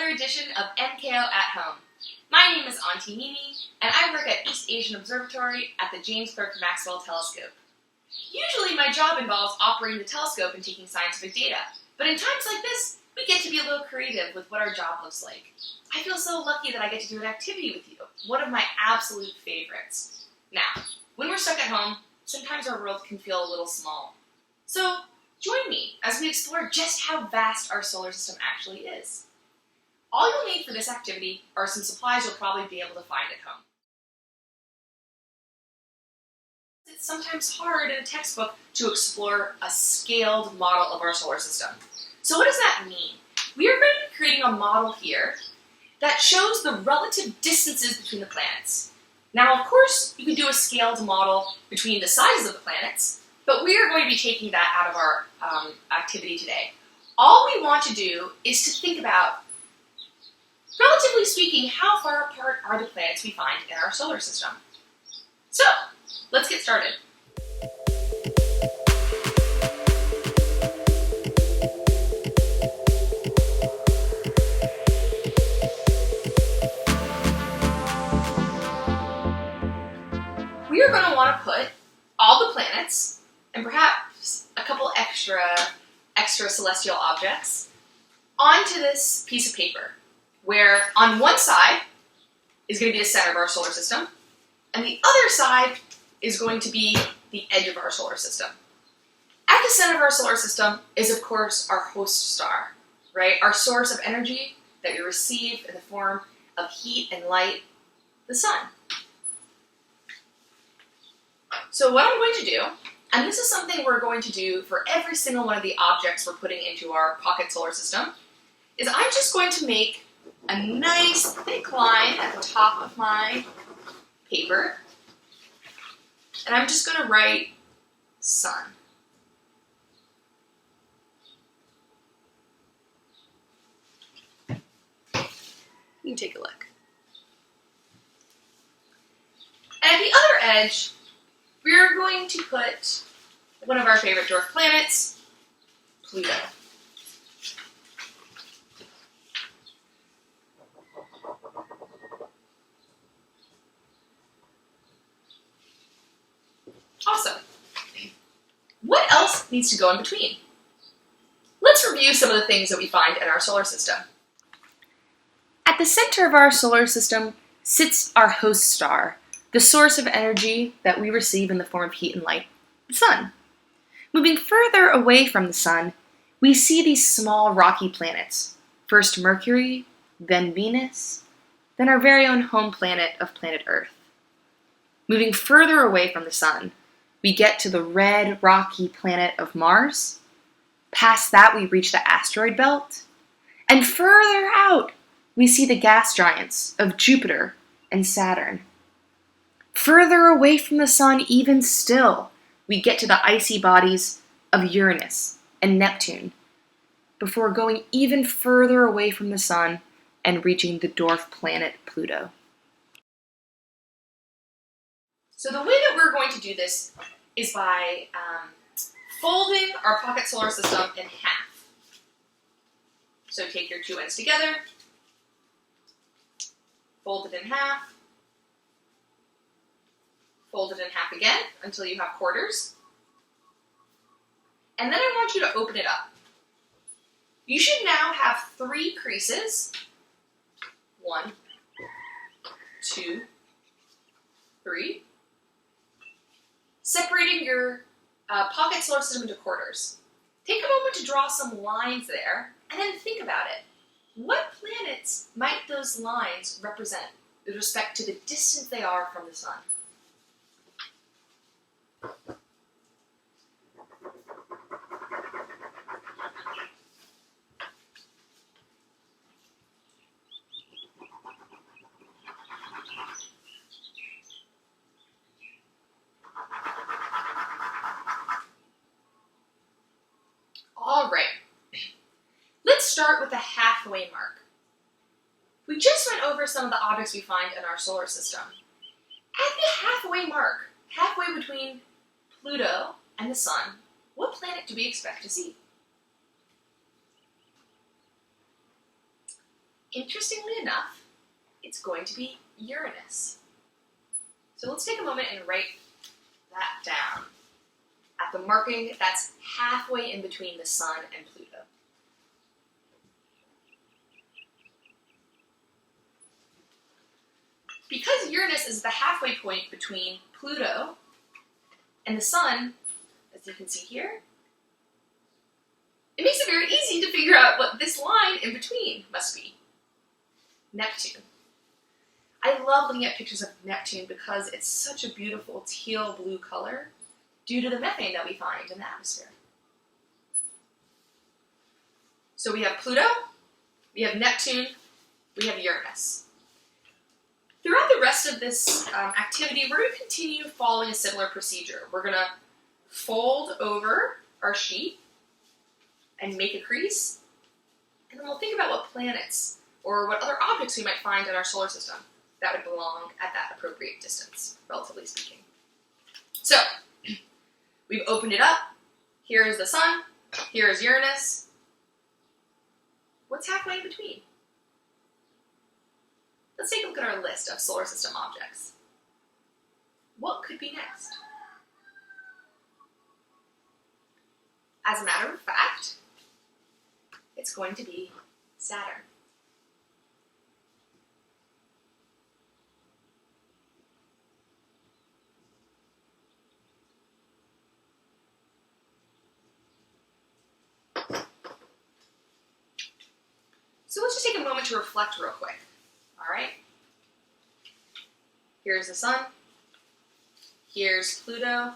another edition of MKO at Home. My name is Aunty Mimi, and I work at East Asian Observatory at the James Clerk Maxwell Telescope. Usually my job involves operating the telescope and taking scientific data, but in times like this, we get to be a little creative with what our job looks like. I feel so lucky that I get to do an activity with you, one of my absolute favorites. Now, when we're stuck at home, sometimes our world can feel a little small. So, join me as we explore just how vast our solar system actually is. All you'll need for this activity are some supplies you'll probably be able to find at home. It's sometimes hard in a textbook to explore a scaled model of our solar system. So what does that mean? We are going to be creating a model here that shows the relative distances between the planets. Now, of course, you can do a scaled model between the sizes of the planets, but we are going to be taking that out of our activity today. All we want to do is to think about, relatively speaking, how far apart are the planets we find in our solar system? So, let's get started. We are going to want to put all the planets, and perhaps a couple extra celestial objects, onto this piece of paper, where on one side is going to be the center of our solar system, and the other side is going to be the edge of our solar system. At the center of our solar system is, of course, our host star, right? Our source of energy that we receive in the form of heat and light, the sun. So what I'm going to do, and this is something we're going to do for every single one of the objects we're putting into our pocket solar system, is I'm just going to make a nice thick line at the top of my paper, and I'm just going to write sun. You can take a look. And at the other edge, we're going to put one of our favorite dwarf planets, Pluto. Awesome. What else needs to go in between? Let's review some of the things that we find in our solar system. At the center of our solar system sits our host star, the source of energy that we receive in the form of heat and light, the sun. Moving further away from the sun, we see these small rocky planets. First Mercury, then Venus, then our very own home planet of planet Earth. Moving further away from the sun, we get to the red, rocky planet of Mars. Past that, we reach the asteroid belt. And further out, we see the gas giants of Jupiter and Saturn. Further away from the sun, even still, we get to the icy bodies of Uranus and Neptune, before going even further away from the sun and reaching the dwarf planet Pluto. So the way that we're going to do this is by folding our pocket solar system in half. So take your two ends together, fold it in half, fold it in half again until you have quarters, and then I want you to open it up. You should now have 3 creases. 1, 2, 3. Separating your pocket solar system into quarters. Take a moment to draw some lines there, and then think about it. What planets might those lines represent with respect to the distance they are from the sun? All right, let's start with the halfway mark. We just went over some of the objects we find in our solar system. At the halfway mark, halfway between Pluto and the sun, what planet do we expect to see? Interestingly enough, it's going to be Uranus. So let's take a moment and write that down at the marking that's halfway in between the Sun and Pluto. Because Uranus is the halfway point between Pluto and the Sun, as you can see here, it makes it very easy to figure out what this line in between must be. Neptune. I love looking at pictures of Neptune because it's such a beautiful teal blue color due to the methane that we find in the atmosphere. So we have Pluto, we have Neptune, we have Uranus. Throughout the rest of this activity, we're going to continue following a similar procedure. We're going to fold over our sheet and make a crease, and then we'll think about what planets or what other objects we might find in our solar system that would belong at that appropriate distance, relatively speaking. So, we've opened it up. Here is the Sun. Here is Uranus. What's halfway in between? Let's take a look at our list of solar system objects. What could be next? As a matter of fact, it's going to be Saturn. So let's just take a moment to reflect real quick. All right? Here's the Sun. Here's Pluto.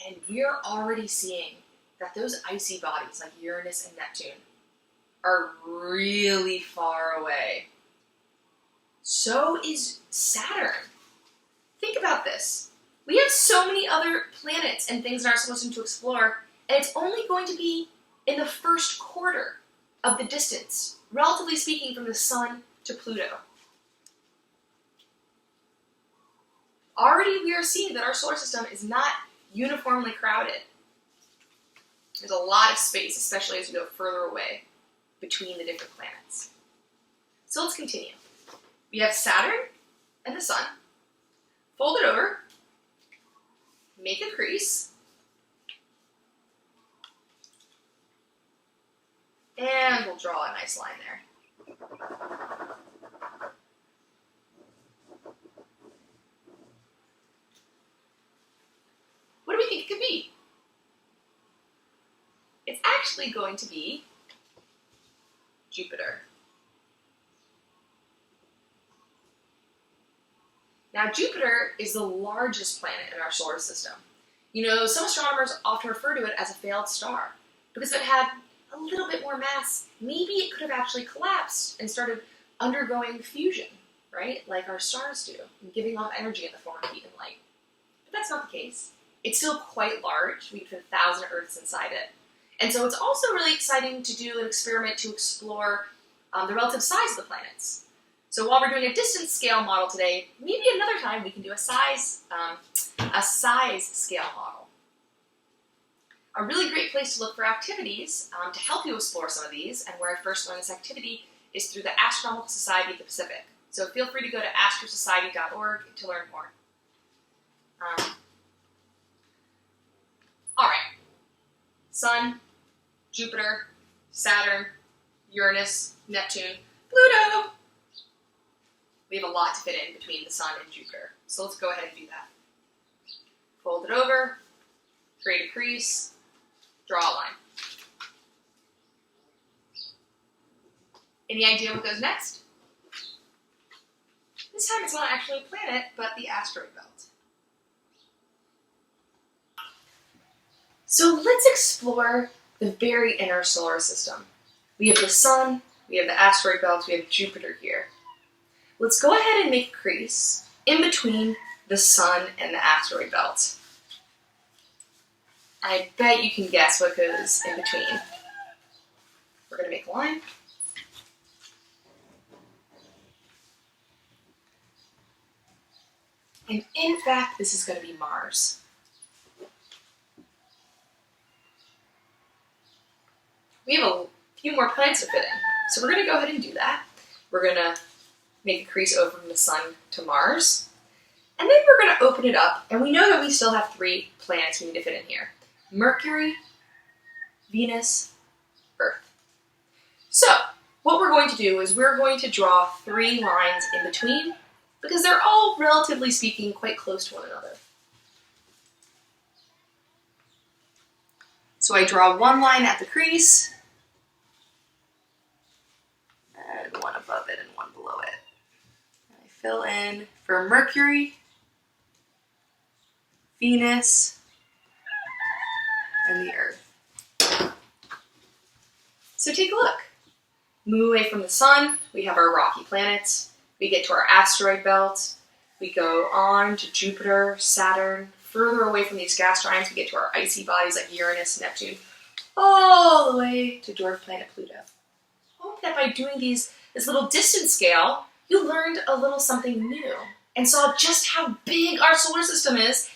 And we're already seeing that those icy bodies like Uranus and Neptune are really far away. So is Saturn. Think about this. We have so many other planets and things in our solar system to explore, and it's only going to be in the first quarter of the distance, relatively speaking, from the Sun to Pluto. Already we are seeing that our solar system is not uniformly crowded. There's a lot of space, especially as we go further away between the different planets. So let's continue. We have Saturn and the Sun. Fold it over, make a crease, and we'll draw a nice line there. What do we think it could be? It's actually going to be Jupiter. Now, Jupiter is the largest planet in our solar system. You know, some astronomers often refer to it as a failed star because if it had a little bit more mass, maybe it could have actually collapsed and started undergoing fusion, right? Like our stars do, and giving off energy in the form of heat and light. But that's not the case. It's still quite large. We have 1,000 Earths inside it. And so it's also really exciting to do an experiment to explore the relative size of the planets. So while we're doing a distance scale model today, maybe another time we can do a size scale model. A really great place to look for activities to help you explore some of these, and where I first learned this activity is through the Astronomical Society of the Pacific. So feel free to go to astrosociety.org to learn more. All right, Sun, Jupiter, Saturn, Uranus, Neptune, Pluto. We have a lot to fit in between the Sun and Jupiter. So let's go ahead and do that. Fold it over, create a crease, draw a line. Any idea what goes next? This time it's not actually a planet, but the asteroid belt. So let's explore the very inner solar system. We have the Sun, we have the asteroid belt, we have Jupiter here. Let's go ahead and make a crease in between the Sun and the asteroid belt. I bet you can guess what goes in between. We're going to make a line. And in fact, this is going to be Mars. We have a few more planets to fit in. So we're going to go ahead and do that. We're going to make a crease over from the sun to Mars. And then we're going to open it up, and we know that we still have 3 planets we need to fit in here. Mercury, Venus, Earth. So what we're going to do is we're going to draw 3 lines in between because they're all, relatively speaking, quite close to one another. So I draw 1 line at the crease, and 1 above it and 1 below it. I fill in for Mercury, Venus, and the Earth. So take a look. Move away from the sun, we have our rocky planets. We get to our asteroid belt. We go on to Jupiter, Saturn. Further away from these gas giants, we get to our icy bodies like Uranus, Neptune, all the way to dwarf planet Pluto. I hope that by doing this little distance scale, you learned a little something new and saw just how big our solar system is.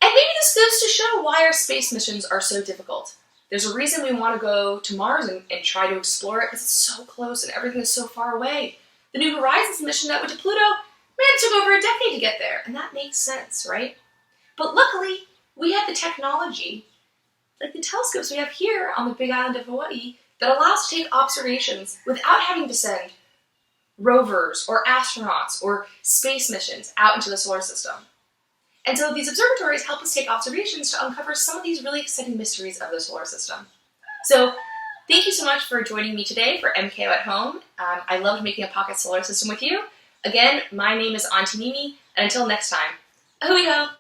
And maybe this goes to show why our space missions are so difficult. There's a reason we want to go to Mars and try to explore it because it's so close and everything is so far away. The New Horizons mission that went to Pluto, man, it took over a decade to get there, and that makes sense, right? But luckily, we have the technology, like the telescopes we have here on the Big Island of Hawaii, that allows us to take observations without having to send rovers or astronauts or space missions out into the solar system. And so these observatories help us take observations to uncover some of these really exciting mysteries of the solar system. So thank you so much for joining me today for MKO at Home. I loved making a pocket solar system with you. Again, my name is Aunty Mimi, and until next time, ahui ho!